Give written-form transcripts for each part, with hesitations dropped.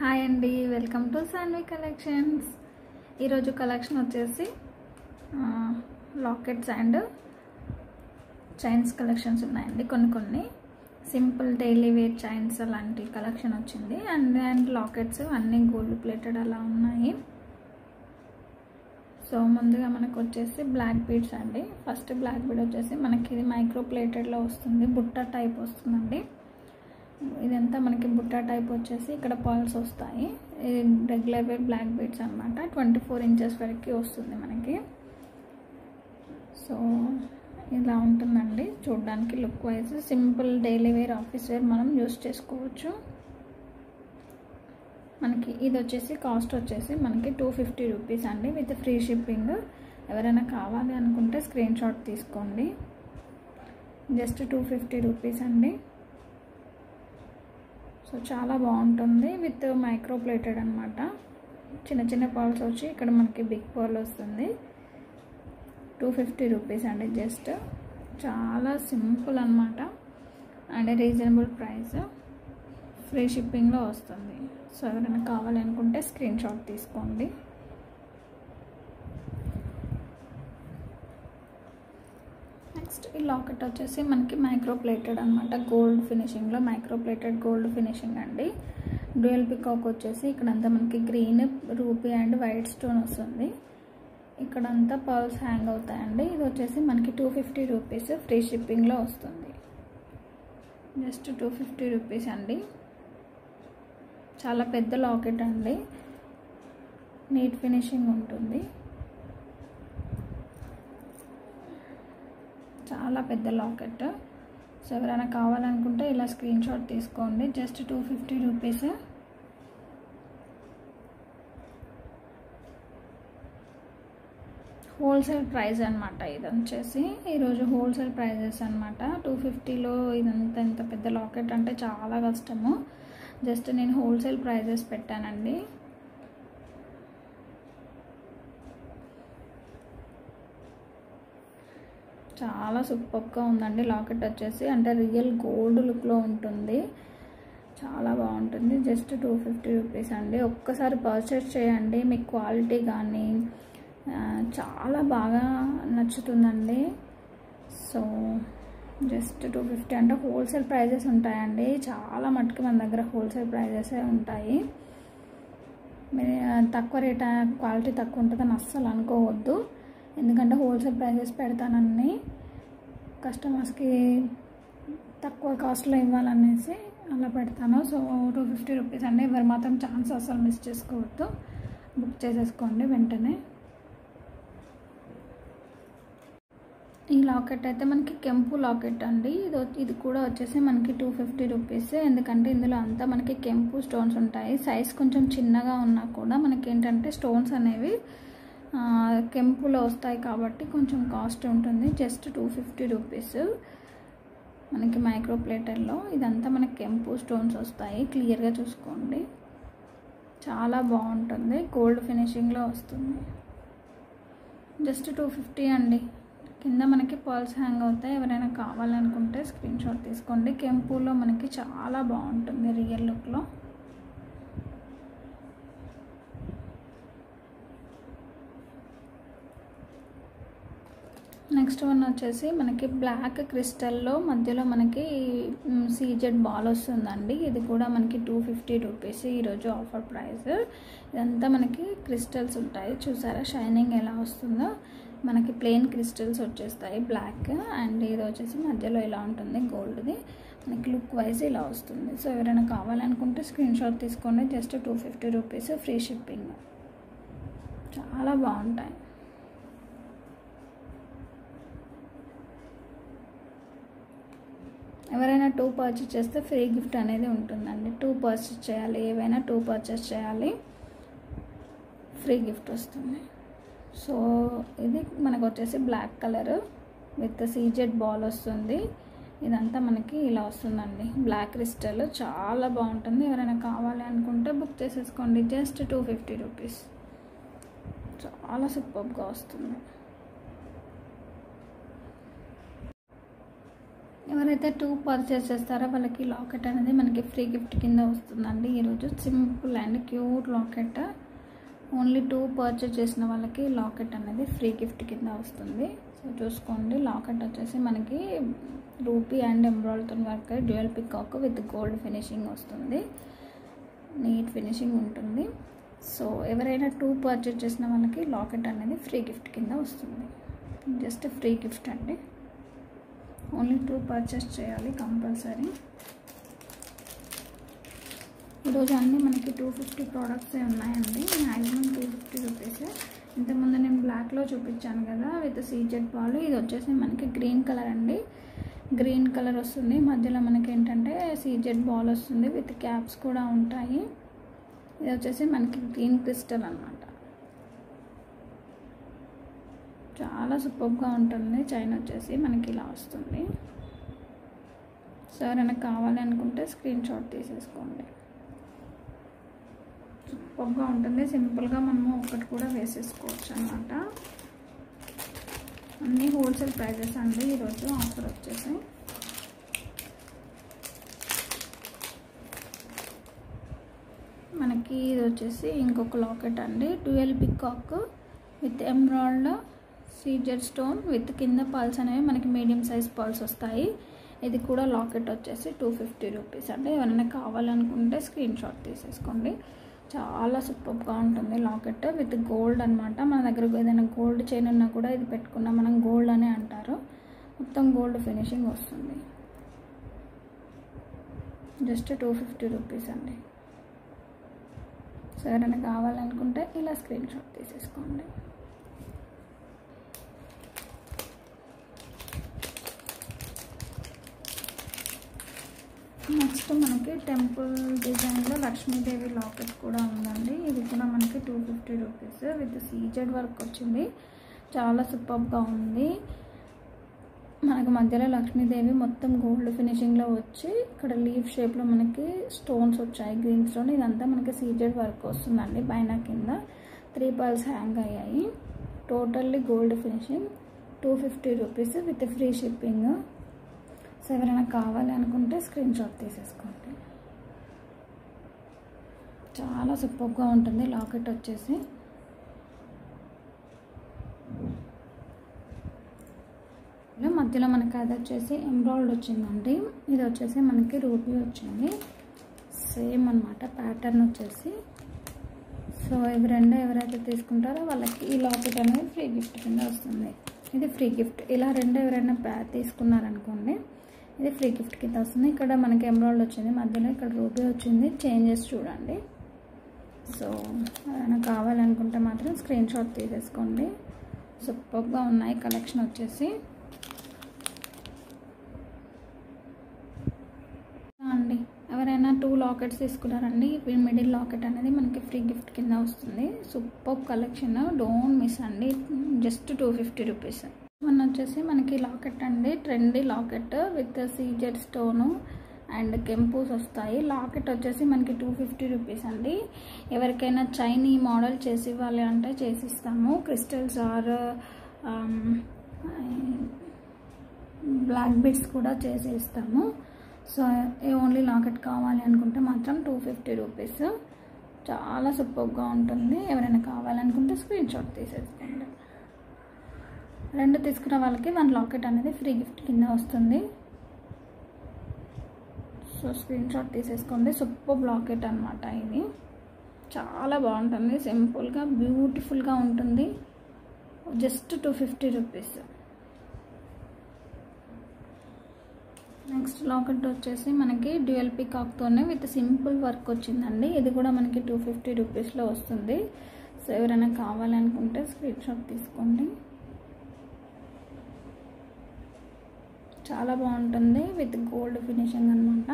Hi అండి, welcome to Saanvi collections. ఈరోజు collection వచ్చేసి లాకెట్స్ అండ్ చైన్స్ కలెక్షన్స్ ఉన్నాయండి. కొన్ని సింపుల్ డైలీ వేర్ చైన్స్ అలాంటి కలెక్షన్ వచ్చింది. అండ్ లాకెట్స్ అన్నీ గోల్డ్ ప్లేటెడ్ అలా ఉన్నాయి. సో ముందుగా మనకు వచ్చేసి బ్లాక్ బీడ్స్ అండి. ఫస్ట్ బ్లాక్ బీడ్ వచ్చేసి మనకి ఇది మైక్రో ప్లేటెడ్లో వస్తుంది, బుట్ట టైప్ వస్తుందండి. ఇదంతా మనకి బుట్ట టైప్ వచ్చేసి ఇక్కడ పర్ల్స్ వస్తాయి. ఇది రెగ్యులర్ వేర్ బ్లాక్ బీడ్స్ అనమాట. 24 ఇంచెస్ వరకు వస్తుంది మనకి. సో ఇలా ఉంటుందండి చూడడానికి. Look wise simple daily wear office wear మనం యూస్ చేసుకోవచ్చు. మనకి ఇది వచ్చేసి కాస్ట్ వచ్చేసి మనకి 250 రూపీస్ అండి, విత్ ఫ్రీ షిప్పింగ్. ఎవరైనా కావాలి అనుకుంటే స్క్రీన్ షాట్ తీసుకోండి. జస్ట్ 250 రూపీస్ అండి. సో చాలా బాగుంటుంది, విత్ మైక్రో ప్లేటెడ్ అనమాట. చిన్న పర్ల్స్ వచ్చి ఇక్కడ మనకి బిగ్ పర్ల్ వస్తుంది. 250 రూపీస్ అండి. జస్ట్ చాలా సింపుల్ అనమాట అండ్ రీజనబుల్ ప్రైస్, ఫ్రీ షిప్పింగ్లో వస్తుంది. సో ఎవరైనా కావాలి అనుకుంటే స్క్రీన్ షాట్ తీసుకోండి. నెక్స్ట్ ఈ లాకెట్ వచ్చేసి మనకి మైక్రో ప్లేటెడ్ అనమాట, గోల్డ్ ఫినిషింగ్లో మైక్రో ప్లేటెడ్ గోల్డ్ ఫినిషింగ్ అండి. డ్యూయల్ పికాక్ వచ్చేసి ఇక్కడంతా మనకి green, ruby and white stone వస్తుంది. ఇక్కడంతా పర్ల్స్ హ్యాంగ్ అవుతాయండి. ఇది వచ్చేసి మనకి 250 రూపీస్, ఫ్రీ షిప్పింగ్లో వస్తుంది. జస్ట్ 250 రూపీస్ అండి. చాలా పెద్ద లాకెట్ అండి, నీట్ ఫినిషింగ్ ఉంటుంది. చాలా పెద్ద లాకెట్. సో ఎవరైనా కావాలనుకుంటే ఇలా స్క్రీన్ షాట్ తీసుకోండి. Just 250 rupees. హోల్సేల్ ప్రైస్ అనమాట. ఇది వచ్చేసి ఈరోజు హోల్సేల్ ప్రైజెస్ అనమాట. 250లో ఇదంతా ఇంత పెద్ద లాకెట్ అంటే చాలా కష్టము. జస్ట్ నేను హోల్సేల్ ప్రైజెస్ పెట్టానండి. చాలా సూపర్గా ఉందండి లాకెట్ వచ్చేసి, అంటే రియల్ గోల్డ్ లుక్లో ఉంటుంది. చాలా బాగుంటుంది. జస్ట్ 250 రూపీస్ అండి. ఒక్కసారి పర్చేస్ చేయండి, మీకు క్వాలిటీ కానీ చాలా బాగా నచ్చుతుందండి. సో జస్ట్ 250 అంటే హోల్సేల్ ప్రైజెస్ ఉంటాయండి. చాలా మటుకు మన దగ్గర హోల్సేల్ ప్రైజెసే ఉంటాయి. మీరు తక్కువ రేట్ క్వాలిటీ తక్కువ ఉంటుందని అస్సలు అనుకోవద్దు. ఎందుకంటే హోల్సేల్ ప్రైజెస్ పెడతానని కస్టమర్స్కి తక్కువ కాస్ట్లో ఇవ్వాలనేసి అలా పెడతాను. సో 250 రూపీస్ అండి. ఎవరు మాత్రం ఛాన్స్ అస్సలు మిస్ చేసుకోవద్దు, బుక్ చేసేసుకోండి వెంటనే. ఈ లాకెట్ అయితే మనకి కెంపు లాకెట్ అండి. ఇది కూడా వచ్చేసి మనకి 250 రూపీస్. ఎందుకంటే ఇందులో అంతా మనకి కెంపు స్టోన్స్ ఉంటాయి. సైజ్ కొంచెం చిన్నగా ఉన్నా కూడా మనకి ఏంటంటే స్టోన్స్ అనేవి కెంపులో వస్తాయి కాబట్టి కొంచెం కాస్ట్ ఉంటుంది. Just 250 rupees. మనకి మైక్రో ప్లేటర్లో ఇదంతా మనకి కెంపు స్టోన్స్ వస్తాయి. క్లియర్గా చూసుకోండి. చాలా బాగుంటుంది, గోల్డ్ ఫినిషింగ్లో వస్తుంది. జస్ట్ 250 అండి. కింద మనకి పర్ల్స్ హ్యాంగ్ అవుతాయి. ఎవరైనా కావాలనుకుంటే స్క్రీన్ షాట్ తీసుకోండి. కెంపులో మనకి చాలా బాగుంటుంది రియల్ లుక్లో. నెక్స్ట్ వన్ వచ్చేసి మనకి బ్లాక్ క్రిస్టల్లో మధ్యలో మనకి సీజెడ్ బాల్ వస్తుందండి. ఇది కూడా మనకి 250 రూపీస్ ఈరోజు ఆఫర్ ప్రైస్. ఇదంతా మనకి క్రిస్టల్స్ ఉంటాయి. చూసారా షైనింగ్ ఎలా వస్తుందో. మనకి ప్లెయిన్ క్రిస్టల్స్ వచ్చేస్తాయి బ్లాక్. అండ్ ఇది వచ్చేసి మధ్యలో ఇలా ఉంటుంది గోల్డ్ది. మనకి లుక్ వైజ్ ఇలా వస్తుంది. సో ఎవరైనా కావాలనుకుంటే స్క్రీన్ షాట్ తీసుకోండి. Just 250 rupees, free shipping. చాలా బాగుంటాయి. ఎవరైనా 2 పర్చేస్ చేస్తే ఫ్రీ గిఫ్ట్ అనేది ఉంటుందండి. 2 పర్చేస్ చేయాలి, ఏవైనా 2 పర్చేస్ చేయాలి, ఫ్రీ గిఫ్ట్ వస్తుంది. సో ఇది మనకు వచ్చేసి black colour with CZ ball వస్తుంది. ఇదంతా మనకి ఇలా వస్తుందండి, బ్లాక్ క్రిస్టల్. చాలా బాగుంటుంది. ఎవరైనా కావాలి అనుకుంటే బుక్ చేసేసుకోండి. Just 250 rupees. చాలా సూపర్గా వస్తుంది. ఎవరైతే 2 పర్చేస్ చేస్తారో వాళ్ళకి లాకెట్ అనేది మనకి ఫ్రీ గిఫ్ట్ కింద వస్తుందండి. ఈరోజు simple and cute locket. Only 2 purchase చేసిన వాళ్ళకి లాకెట్ అనేది ఫ్రీ గిఫ్ట్ కింద వస్తుంది. సో చూసుకోండి, లాకెట్ వచ్చేసి మనకి రూపీ అండ్ ఎమరాల్డ్తో work dual peacock with gold finishing వస్తుంది. నీట్ ఫినిషింగ్ ఉంటుంది. సో ఎవరైనా 2 పర్చేస్ చేసిన వాళ్ళకి లాకెట్ అనేది ఫ్రీ గిఫ్ట్ కింద వస్తుంది. జస్ట్ ఫ్రీ గిఫ్ట్ అండి. ఓన్లీ 2 పర్చేస్ చేయాలి కంపల్సరీ. ఈరోజు అన్నీ మనకి 250 ప్రోడక్ట్సే ఉన్నాయండి. Maximum 250 rupees. ఇంతకుముందు నేను బ్లాక్లో చూపించాను కదా విత్ సీజెడ్ బాల్. ఇది వచ్చేసి మనకి గ్రీన్ కలర్ అండి. గ్రీన్ కలర్ వస్తుంది. మధ్యలో మనకి ఏంటంటే సీజెడ్ బాల్ వస్తుంది విత్ క్యాప్స్ కూడా ఉంటాయి. ఇది వచ్చేసి మనకి గ్రీన్ క్రిస్టల్ అన్నమాట. చాలా సూపర్గా ఉంటుంది. చైన్ వచ్చేసి మనకి ఇలా వస్తుంది. సో ఎవరైనా కావాలి అనుకుంటే స్క్రీన్ షాట్ తీసేసుకోండి. సూపర్గా ఉంటుంది. సింపుల్గా మనము ఒకటి కూడా వేసేసుకోవచ్చు అన్నమాట. అన్నీ హోల్సేల్ ప్రైజెస్ అండి. ఈరోజు ఆఫర్ వచ్చేసి మనకి ఇది వచ్చేసి ఇంకొక లాకెట్ అండి. Dual peacock with emerald CZ stone with కింద పల్స్ అనేవి మనకి మీడియం సైజ్ పల్స్ వస్తాయి. ఇది కూడా లాకెట్ వచ్చేసి 250 రూపీస్ అండి. ఎవరైనా కావాలనుకుంటే స్క్రీన్ షాట్ తీసేసుకోండి. చాలా సూపర్గా ఉంటుంది లాకెట్ విత్ గోల్డ్ అనమాట. మన దగ్గర ఏదైనా గోల్డ్ చైన్ ఉన్నా కూడా ఇది పెట్టుకున్నా మనం గోల్డ్ అనే అంటారు. మొత్తం గోల్డ్ ఫినిషింగ్ వస్తుంది. జస్ట్ 250 రూపీస్ అండి. సో ఎవరైనా కావాలనుకుంటే ఇలా స్క్రీన్ షాట్ తీసేసుకోండి. నెక్స్ట్ మనకి టెంపుల్ డిజైన్లో లక్ష్మీదేవి లాకెట్ కూడా ఉందండి. ఇది కూడా మనకి 250 రూపీస్ విత్ సీజెడ్ వర్క్ వచ్చింది. చాలా సూపర్గా ఉంది. మనకి మధ్యలో లక్ష్మీదేవి మొత్తం గోల్డ్ ఫినిషింగ్లో వచ్చి ఇక్కడ లీఫ్ షేప్లో మనకి స్టోన్స్ వచ్చాయి. గ్రీన్ స్టోన్ ఇదంతా మనకి సీజెడ్ వర్క్ వస్తుందండి. పైన కింద 3 పర్ల్స్ హ్యాంగ్ అయ్యాయి. Totally gold finishing. 250 rupees with free shipping. So ఎవరైనా కావాలి అనుకుంటే స్క్రీన్ షాట్ తీసేసుకోండి. చాలా సూపర్గా ఉంటుంది లాకెట్ వచ్చేసి. మధ్యలో మనకి అది వచ్చేసి ఎంబ్రాయిడ్ వచ్చిందండి. ఇది వచ్చేసి మనకి రూపీ వచ్చింది. సేమ్ అన్నమాట ప్యాటర్న్ వచ్చేసి. సో ఇవి రెండు ఎవరైతే తీసుకుంటారో వాళ్ళకి ఈ లాకెట్ అనేది ఫ్రీ గిఫ్ట్ కింద వస్తుంది. ఇది ఫ్రీ గిఫ్ట్. ఇలా రెండు ఎవరైనా తీసుకున్నారనుకోండి ఇది ఫ్రీ గిఫ్ట్ కింద వస్తుంది. ఇక్కడ మనకి ఎంబ్రాయిడ్ వచ్చింది, మధ్యలో ఇక్కడ రూపీ వచ్చింది. చేంజెస్ చూడండి. సో ఏమైనా కావాలనుకుంటే మాత్రం స్క్రీన్ షాట్ తీసేసుకోండి. సూపర్గా ఉన్నాయి కలెక్షన్ వచ్చేసి అండి. ఎవరైనా 2 లాకెట్స్ తీసుకున్నారండి. మిడిల్ లాకెట్ అనేది మనకి ఫ్రీ గిఫ్ట్ కింద వస్తుంది. సూపర్ కలెక్షన్, డోంట్ మిస్ అండి. Just 250 rupees. వన్ వచ్చేసి మనకి లాకెట్ అండి. Trendy locket with CZ stone and కెంపూస్ వస్తాయి. లాకెట్ వచ్చేసి మనకి 250 రూపీస్ అండి. ఎవరికైనా చైనీ మోడల్ చేసి ఇవ్వాలి అంటే చేసిస్తాము. క్రిస్టల్స్ ఆర్ బ్లాక్ బీడ్స్ కూడా చేసి ఇస్తాము. సో ఓన్లీ లాకెట్ కావాలి అనుకుంటే మాత్రం 250 రూపీస్. చాలా సూపర్గా ఉంటుంది. ఎవరైనా కావాలనుకుంటే స్క్రీన్ షాట్ తీసేసుకోండి. రెండు తీసుకున్న వాళ్ళకి 1 లాకెట్ అనేది ఫ్రీ గిఫ్ట్ కింద వస్తుంది. సో స్క్రీన్ షాట్ తీసేసుకోండి. సూపర్ లాకెట్ అనమాట. ఇది చాలా బాగుంటుంది. సింపుల్గా బ్యూటిఫుల్గా ఉంటుంది. Just 250 rupees. నెక్స్ట్ లాకెట్ వచ్చేసి మనకి డ్యూయల్ పికాక్తోనే విత్ సింపుల్ వర్క్ వచ్చిందండి. ఇది కూడా మనకి 250 రూపీస్లో వస్తుంది. సో ఎవరైనా కావాలనుకుంటే స్క్రీన్ షాట్ తీసుకోండి. చాలా బాగుంటుంది విత్ గోల్డ్ ఫినిషింగ్ అనమాట.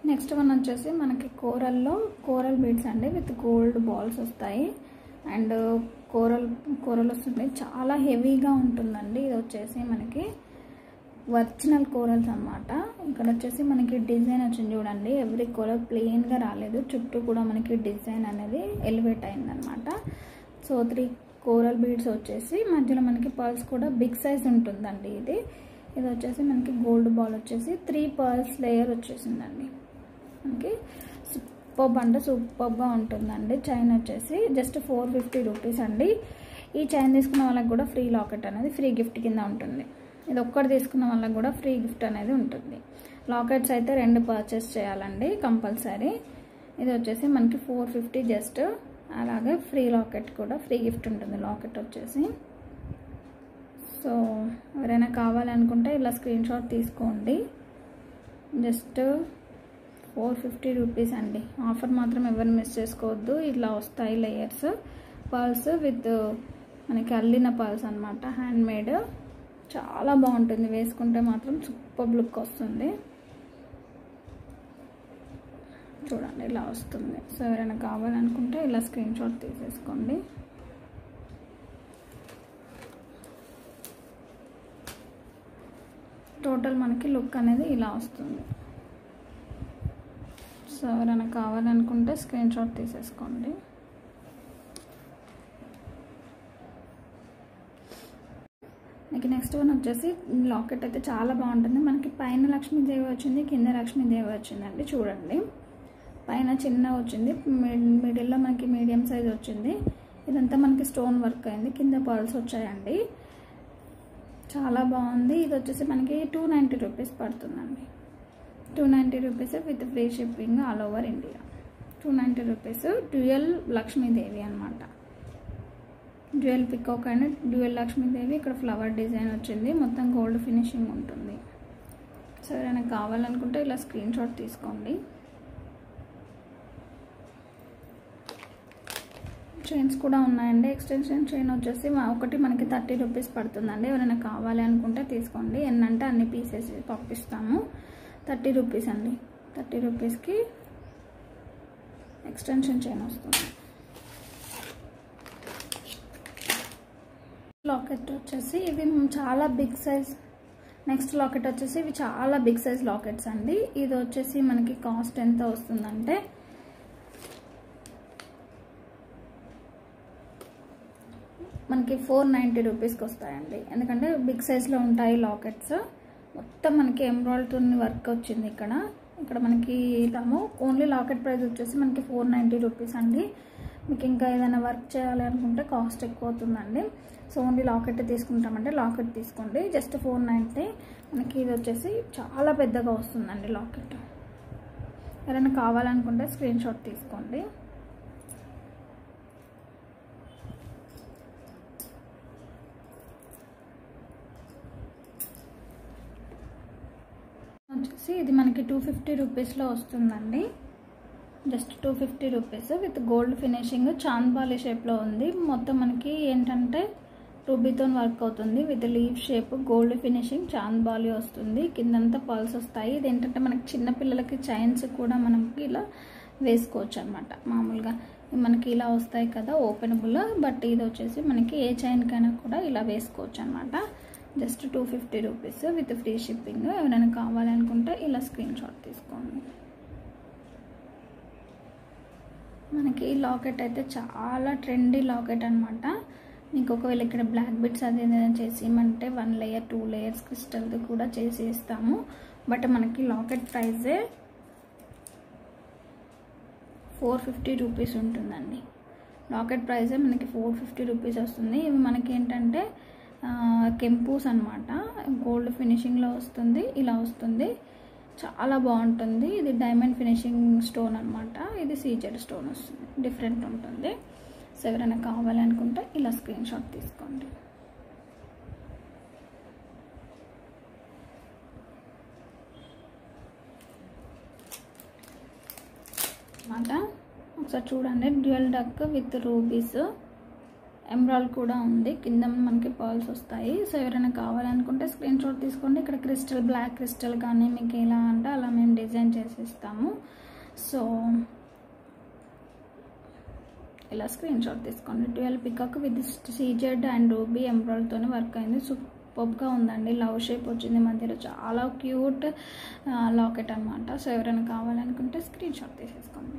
నెక్స్ట్ వన్ వచ్చేసి మనకి కోరల్ బీడ్స్ అండి విత్ గోల్డ్ బాల్స్ వస్తాయి అండ్ కోరల్ వస్తుంది. చాలా హెవీగా ఉంటుందండి. ఇది వచ్చేసి మనకి ఒరిజినల్ కోరల్స్ అనమాట. ఇక్కడ వచ్చేసి మనకి డిజైన్ వచ్చింది చూడండి, ఎవ్రీ కోరల్ ప్లెయిన్గా రాలేదు, చుట్టూ కూడా మనకి డిజైన్ అనేది ఎలివేట్ అయిందనమాట. సో 3 కోరల్ బీడ్స్ వచ్చేసి మధ్యలో మనకి పర్ల్స్ కూడా బిగ్ సైజ్ ఉంటుందండి. ఇది వచ్చేసి మనకి గోల్డ్ బాల్ వచ్చేసి 3 పర్ల్స్ లేయర్ వచ్చేసిందండి. మనకి సూపర్బ్ అంటే సూపర్గా ఉంటుందండి. చైన్ వచ్చేసి జస్ట్ 450 రూపీస్ అండి. ఈ చైన్ తీసుకున్న వాళ్ళకి కూడా ఫ్రీ లాకెట్ అనేది ఫ్రీ గిఫ్ట్ కింద ఉంటుంది. ఇది ఒక్కటి తీసుకున్న వాళ్ళకి కూడా ఫ్రీ గిఫ్ట్ అనేది ఉంటుంది. లాకెట్స్ అయితే 2 పర్చేస్ చేయాలండి కంపల్సరీ. ఇది వచ్చేసి మనకి 450 జస్ట్. అలాగే ఫ్రీ లాకెట్ కూడా ఫ్రీ గిఫ్ట్ ఉంటుంది లాకెట్ వచ్చేసి. సో ఎవరైనా కావాలనుకుంటే ఇలా స్క్రీన్ షాట్ తీసుకోండి. జస్ట్ 450 రూపీస్ అండి. ఆఫర్ మాత్రం ఎవరు మిస్ చేసుకోవద్దు. ఇలా వస్తాయి లేయర్స్ పర్ల్స్ విత్ మనకి అల్లిన పర్ల్స్ అనమాట, హ్యాండ్ మేడ్. చాలా బాగుంటుంది, వేసుకుంటే మాత్రం సూపర్ లుక్ వస్తుంది. చూడండి ఇలా వస్తుంది. సో ఎవరైనా కావాలనుకుంటే ఇలా స్క్రీన్ షాట్ తీసేసుకోండి. టోటల్ మనకి లుక్ అనేది ఇలా వస్తుంది. సో ఎవరైనా కావాలనుకుంటే స్క్రీన్ షాట్ తీసేసుకోండి. మనకి నెక్స్ట్ వన్ వచ్చేసి లాకెట్ అయితే చాలా బాగుంటుంది. మనకి పైన లక్ష్మీదేవి వచ్చింది, కింద లక్ష్మీదేవి వచ్చిందండి. చూడండి పైన చిన్న వచ్చింది, మిడిల్లో మనకి మీడియం సైజ్ వచ్చింది. ఇదంతా మనకి స్టోన్ వర్క్ అయింది, కింద పర్ల్స్ వచ్చాయండి. చాలా బాగుంది. ఇది వచ్చేసి మనకి 290 రూపీస్ పడుతుందండి. 290 rupees with free shipping all over India. 290 rupees. Dual Lakshmidevi అనమాట, dual peacock and dual Lakshmidevi. ఇక్కడ ఫ్లవర్ డిజైన్ వచ్చింది, మొత్తం గోల్డ్ ఫినిషింగ్ ఉంటుంది. సో ఎవరైనా కావాలనుకుంటే ఇలా స్క్రీన్ షాట్ తీసుకోండి. చైన్స్ కూడా ఉన్నాయండి. ఎక్స్టెన్షన్ చైన్ వచ్చేసి ఒకటి మనకి 30 రూపీస్ పడుతుందండి. ఎవరైనా కావాలి అనుకుంటే తీసుకోండి. ఎన్నంటే అన్ని పీసెస్ పంపిస్తాము. 30 రూపీస్ అండి. 30 రూపీస్కి ఎక్స్టెన్షన్ చైన్ వస్తుంది. లాకెట్ వచ్చేసి ఇవి చాలా బిగ్ సైజ్. నెక్స్ట్ లాకెట్ వచ్చేసి ఇవి చాలా బిగ్ సైజ్ లాకెట్స్ అండి. ఇది వచ్చేసి మనకి కాస్ట్ ఎంత వస్తుందంటే మనకి 490 రూపీస్కి వస్తాయండి. ఎందుకంటే బిగ్ సైజ్లో ఉంటాయి లాకెట్స్. మొత్తం మనకి ఎమ్రాయిడరీ వర్క్ వచ్చింది ఇక్కడ మనకి ఇలాము. ఓన్లీ లాకెట్ ప్రైస్ వచ్చేసి మనకి 490 రూపీస్ అండి. మీకు ఇంకా ఏదైనా వర్క్ చేయాలి అనుకుంటే కాస్ట్ ఎక్కువ అవుతుందండి. సో ఓన్లీ లాకెట్ తీసుకుంటామంటే లాకెట్ తీసుకోండి. జస్ట్ 490. మనకి ఇది వచ్చేసి చాలా పెద్దగా వస్తుందండి లాకెట్. ఎవరైనా కావాలనుకుంటే స్క్రీన్ షాట్ తీసుకోండి. వచ్చేసి ఇది మనకి 250 రూపీస్లో వస్తుందండి. Just 250 rupees with gold finishing chandbali షేప్లో ఉంది. మొత్తం మనకి ఏంటంటే రూబీతో వర్క్ అవుతుంది with leave shape, gold finishing, chandbali వస్తుంది. కిందంతా పర్ల్స్ వస్తాయి. ఇది ఏంటంటే మనకి చిన్నపిల్లలకి చైన్స్ కూడా మనకి ఇలా వేసుకోవచ్చు అనమాట. మామూలుగా మనకి ఇలా వస్తాయి కదా ఓపెనబుల్, బట్ ఇది వచ్చేసి మనకి ఏ చైన్కైనా కూడా ఇలా వేసుకోవచ్చు అనమాట. Just 250 rupees with free shipping. ఎవరైనా కావాలనుకుంటే ఇలా స్క్రీన్ షాట్ తీసుకోండి. మనకి లాకెట్ అయితే చాలా ట్రెండీ లాకెట్ అనమాట. మీకు ఒకవేళ ఇక్కడ బ్లాక్ బిట్స్ అది ఏదైనా చేసేయమంటే 1 లేయర్ 2 లేయర్స్ క్రిస్టల్ది కూడా చేసి ఇస్తాము. బట్ మనకి లాకెట్ ప్రైజే 450 రూపీస్ ఉంటుందండి. లాకెట్ ప్రైజే మనకి 450 రూపీస్ వస్తుంది. ఇవి మనకి ఏంటంటే కెంపూస్ అనమాట, గోల్డ్ ఫినిషింగ్లో వస్తుంది. ఇలా వస్తుంది, చాలా బాగుంటుంది. ఇది డైమండ్ ఫినిషింగ్ స్టోన్ అనమాట. ఇది సీజెడ్ స్టోన్ వస్తుంది, డిఫరెంట్ ఉంటుంది. సో ఎవరైనా కావాలనుకుంటే ఇలా స్క్రీన్ షాట్ తీసుకోండి. అన్నమాట ఒకసారి చూడండి. Dual duck with rubies, emerald కూడా ఉంది. కింద మనకి పర్ల్స్ వస్తాయి. సో ఎవరైనా కావాలనుకుంటే స్క్రీన్ షాట్ తీసుకోండి. ఇక్కడ క్రిస్టల్, బ్లాక్ క్రిస్టల్ కానీ మీకు ఎలా అంటే అలా మేము డిజైన్ చేసి ఇస్తాము. సో ఇలా స్క్రీన్ షాట్ తీసుకోండి. Dual peacock with CZ and ruby ఎమరాల్డ్తో వర్క్ అయింది. సూపర్గా ఉందండి. లవ్ షేప్ వచ్చింది మధ్యలో, చాలా క్యూట్ లాకెట్ అనమాట. సో ఎవరైనా కావాలనుకుంటే స్క్రీన్ షాట్ తీసేసుకోండి.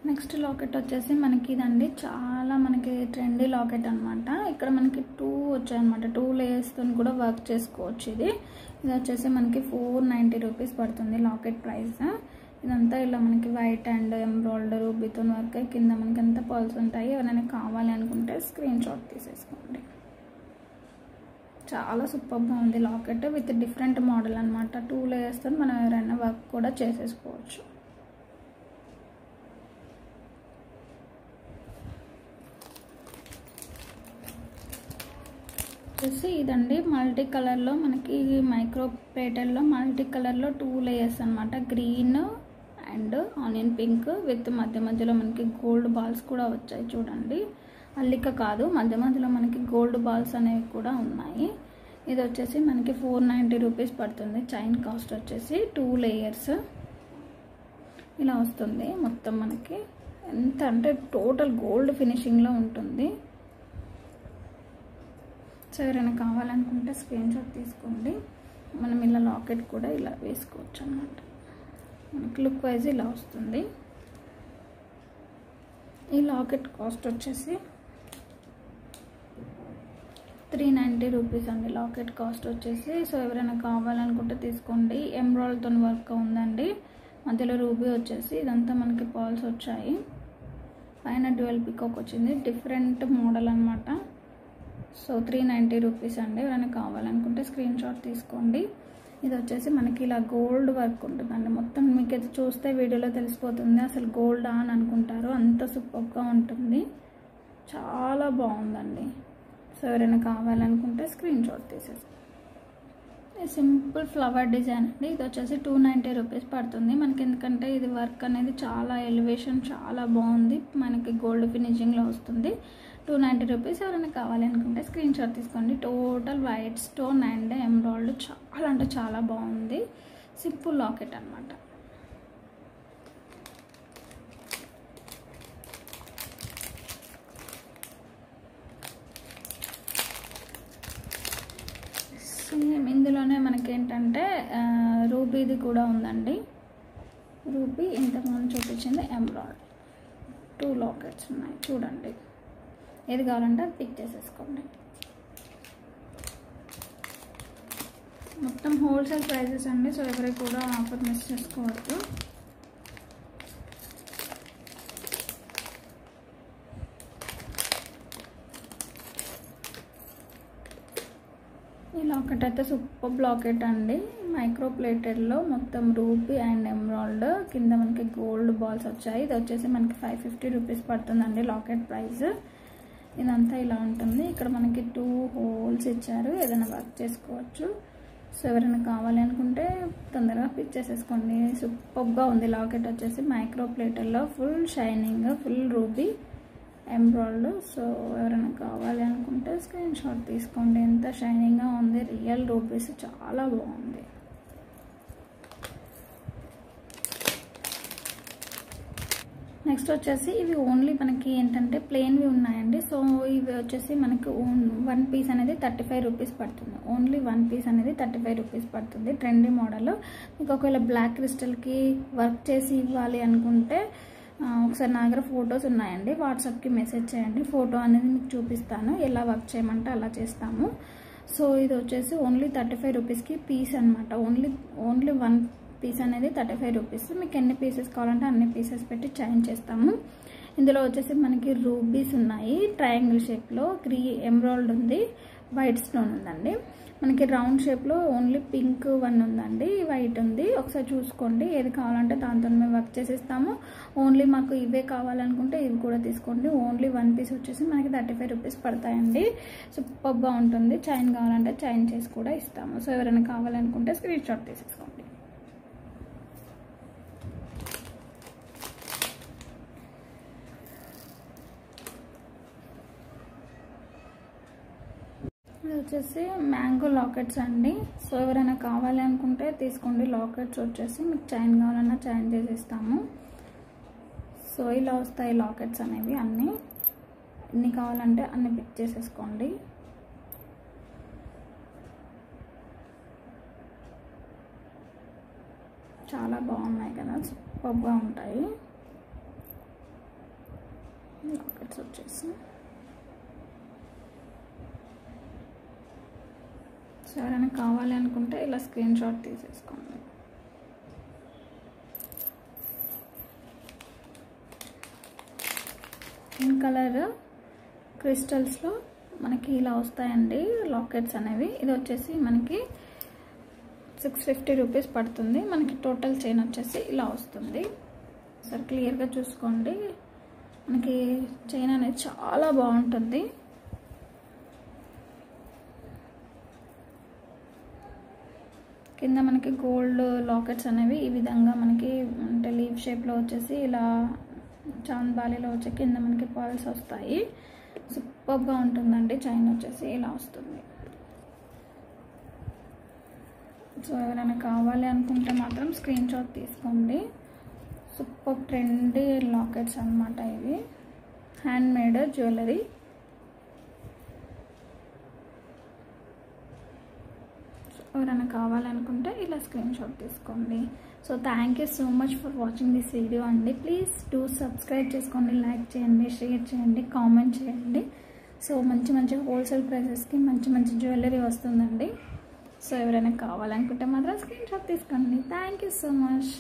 నెక్స్ట్ లాకెట్ వచ్చేసి మనకి ఇదండి, చాలా మనకి ట్రెండీ లాకెట్ అనమాట. ఇక్కడ మనకి 2 వచ్చాయన్నమాట. 2 లేయర్స్తో కూడా వర్క్ చేసుకోవచ్చు. ఇది వచ్చేసి మనకి 490 రూపీస్ పడుతుంది లాకెట్ ప్రైస్. ఇదంతా ఇలా మనకి వైట్ అండ్ ఎంబ్రాయిడరీ రూబీతో వర్క్ అయ్యి కింద మనకి అంతా పర్ల్స్ ఉంటాయి. ఎవరైనా కావాలి అనుకుంటే స్క్రీన్ షాట్ తీసేసుకోండి. చాలా సూపర్గా ఉంది లాకెట్, విత్ డిఫరెంట్ మోడల్ అనమాట. 2 లేయర్స్తో మనం ఎవరైనా వర్క్ కూడా చేసేసుకోవచ్చు. వచ్చేసి ఇదండి, మల్టీ కలర్లో మనకి మైక్రో ప్లేటెల్లో మల్టీ కలర్లో 2 లేయర్స్ అనమాట. Green and onion pink with మధ్యలో మనకి గోల్డ్ బాల్స్ కూడా వచ్చాయి. చూడండి, అల్లిక కాదు, మధ్యలో మనకి గోల్డ్ బాల్స్ అనేవి కూడా ఉన్నాయి. ఇది వచ్చేసి మనకి 490 రూపీస్ పడుతుంది. చైన్ కాస్ట్ వచ్చేసి 2 లేయర్స్ ఇలా వస్తుంది. మొత్తం మనకి ఎంత అంటే టోటల్ గోల్డ్ ఫినిషింగ్లో ఉంటుంది. సో ఎవరైనా కావాలనుకుంటే స్క్రీన్ షాట్ తీసుకోండి. మనం ఇలా లాకెట్ కూడా ఇలా వేసుకోవచ్చు అన్నమాట. మనకి లుక్ వైజ్ ఇలా వస్తుంది. ఈ లాకెట్ కాస్ట్ వచ్చేసి 390 రూపీస్ అండి లాకెట్ కాస్ట్ వచ్చేసి. సో ఎవరైనా కావాలనుకుంటే తీసుకోండి. ఎంబ్రాయిడరీతో వర్క్ ఉందండి. మధ్యలో రూబీ వచ్చేసి ఇదంతా మనకి పర్ల్స్ వచ్చాయి. పైన డ్యూయల్ పికాక్ వచ్చింది, డిఫరెంట్ మోడల్ అనమాట. సో 390 రూపీస్ అండి. ఎవరైనా కావాలనుకుంటే స్క్రీన్ షాట్ తీసుకోండి. ఇది వచ్చేసి మనకి ఇలా గోల్డ్ వర్క్ ఉంటుందండి. మొత్తం మీకు ఇది చూస్తే వీడియోలో తెలిసిపోతుంది అసలు గోల్డ్ అని అనుకుంటారు, అంత సూపర్గా ఉంటుంది. చాలా బాగుందండి. సో ఎవరైనా కావాలనుకుంటే స్క్రీన్ షాట్ తీసేసుకోండి. సింపుల్ ఫ్లవర్ డిజైన్ అండి. ఇది వచ్చేసి 290 రూపీస్ పడుతుంది మనకి. ఎందుకంటే ఇది వర్క్ అనేది చాలా ఎలివేషన్, చాలా బాగుంది. మనకి గోల్డ్ ఫినిషింగ్లో వస్తుంది. 290 రూపీస్. ఎవరైనా కావాలి అనుకుంటే స్క్రీన్ షాట్ తీసుకోండి. Total white stone and embroidery చాలా అంటే చాలా బాగుంది. సింపుల్ లాకెట్ అనమాట. సేమ్ ఇందులోనే మనకేంటంటే రూబీది కూడా ఉందండి. రూబీ ఇంతకుముందు చూపించింది ఎంబ్రాయిడరీ. 2 లాకెట్స్ ఉన్నాయి చూడండి. ఏది కావాలంటే అది పిక్ చేసేసుకోండి. మొత్తం హోల్సేల్ ప్రైజెస్ అండి. సో ఎవరు కూడా ఆఫర్ మిస్ చేసుకోవద్దు. ఈ లాకెట్ అయితే సూపర్ లాకెట్ అండి. మైక్రో ప్లేటెడ్లో మొత్తం రూబీ అండ్ ఎమరాల్డ్, కింద మనకి గోల్డ్ బాల్స్ వచ్చాయి. ఇది వచ్చేసి మనకి 550 రూపీస్ పడుతుందండి లాకెట్ ప్రైస్. ఇదంతా ఇలా ఉంటుంది. ఇక్కడ మనకి 2 హోల్స్ ఇచ్చారు, ఏదైనా వర్క్ చేసుకోవచ్చు. సో ఎవరైనా కావాలి అనుకుంటే తొందరగా పిక్ చేసేసుకోండి. సూపర్గా ఉంది లాకెట్ వచ్చేసి మైక్రో ప్లేటర్లో, full shining, full ruby embroid. So ఎవరైనా కావాలి అనుకుంటే స్క్రీన్ షాట్ తీసుకోండి. ఎంత షైనింగ్గా ఉంది, రియల్ రూబీస్, చాలా బాగుంది. నెక్స్ట్ వచ్చేసి ఇవి ఓన్లీ మనకి ఏంటంటే ప్లెయిన్వి ఉన్నాయండి. సో ఇవి వచ్చేసి మనకి 1 పీస్ అనేది 35 రూపీస్ పడుతుంది. ఓన్లీ 1 పీస్ అనేది 35 రూపీస్ పడుతుంది. Trendy model. మీకు ఒకవేళ బ్లాక్ క్రిస్టల్కి వర్క్ చేసి ఇవ్వాలి అనుకుంటే ఒకసారి నా దగ్గర ఫొటోస్ ఉన్నాయండి, వాట్సాప్కి మెసేజ్ చేయండి. ఫోటో అనేది మీకు చూపిస్తాను, ఎలా వర్క్ చేయమంటే అలా చేస్తాము. సో ఇది వచ్చేసి ఓన్లీ 35 రూపీస్కి పీస్ అనమాట. ఓన్లీ 1 పీస్ అనేది 35 రూపీస్. మీకు ఎన్ని పీసెస్ కావాలంటే అన్ని పీసెస్ పెట్టి చైన్ చేస్తాము. ఇందులో వచ్చేసి మనకి రూబీస్ ఉన్నాయి, ట్రయాంగిల్ షేప్లో, ఎమరాల్డ్ ఉంది, వైట్ స్టోన్ ఉందండి. మనకి రౌండ్ షేప్లో ఓన్లీ పింక్ 1 ఉందండి, వైట్ ఉంది. ఒకసారి చూసుకోండి, ఏది కావాలంటే దాంతో మేము వర్క్ చేసేస్తాము. ఓన్లీ మాకు ఇవే కావాలనుకుంటే ఇవి కూడా తీసుకోండి. ఓన్లీ 1 పీస్ వచ్చేసి మనకి 35 రూపీస్ పడతాయండి. సూపర్గా ఉంటుంది. చైన్ కావాలంటే చైన్ చేసి కూడా ఇస్తాము. సో ఎవరైనా కావాలనుకుంటే స్క్రీన్ షాట్ తీసేసుకోండి. వచ్చేసి మ్యాంగో లాకెట్స్ అండి. సో ఎవరైనా కావాలి అనుకుంటే తీసుకోండి. లాకెట్స్ వచ్చేసి మీకు చైన్ కావాలన్నా చైన్ చేసిస్తాము. సో ఇలా వస్తాయి లాకెట్స్ అనేవి అన్నీ. ఎన్ని కావాలంటే అన్ని పిక్ చేసేసుకోండి. చాలా బాగున్నాయి కదా, సూపర్గా ఉంటాయి లాకెట్స్ వచ్చేసి. సో ఎవరైనా కావాలి అనుకుంటే ఇలా స్క్రీన్ షాట్ తీసేసుకోండి. పింక్ కలర్ క్రిస్టల్స్లో మనకి ఇలా వస్తాయండి లాకెట్స్ అనేవి. ఇది వచ్చేసి మనకి 650 రూపీస్ పడుతుంది. మనకి టోటల్ చైన్ వచ్చేసి ఇలా వస్తుంది. సరే క్లియర్గా చూసుకోండి. మనకి చైన్ అనేది చాలా బాగుంటుంది. కింద మనకి గోల్డ్ లాకెట్స్ అనేవి ఈ విధంగా మనకి అంటే లీవ్ షేప్లో వచ్చేసి ఇలా చాంద్బాలిలో వచ్చే కింద మనకి పర్ల్స్ వస్తాయి. సూపర్గా ఉంటుందండి. చైన్ వచ్చేసి ఇలా వస్తుంది. సో ఎవరైనా కావాలి అనుకుంటే మాత్రం స్క్రీన్ షాట్ తీసుకోండి. సూపర్ ట్రెండీ లాకెట్స్ అన్నమాట ఇవి. Hand made jewellery. ఎవరైనా కావాలనుకుంటే ఇలా స్క్రీన్ షాట్ తీసుకోండి. So thank you so much for watching this video అండి. ప్లీజ్ డూ సబ్స్క్రైబ్ చేసుకోండి, లైక్ చేయండి, షేర్ చేయండి, కామెంట్ చేయండి. సో మంచి మంచి హోల్సేల్ ప్రైసెస్కి మంచి మంచి జ్యువెలరీ వస్తుందండి. సో ఎవరైనా కావాలనుకుంటే మాత్రం స్క్రీన్ షాట్ తీసుకోండి. Thank you so much.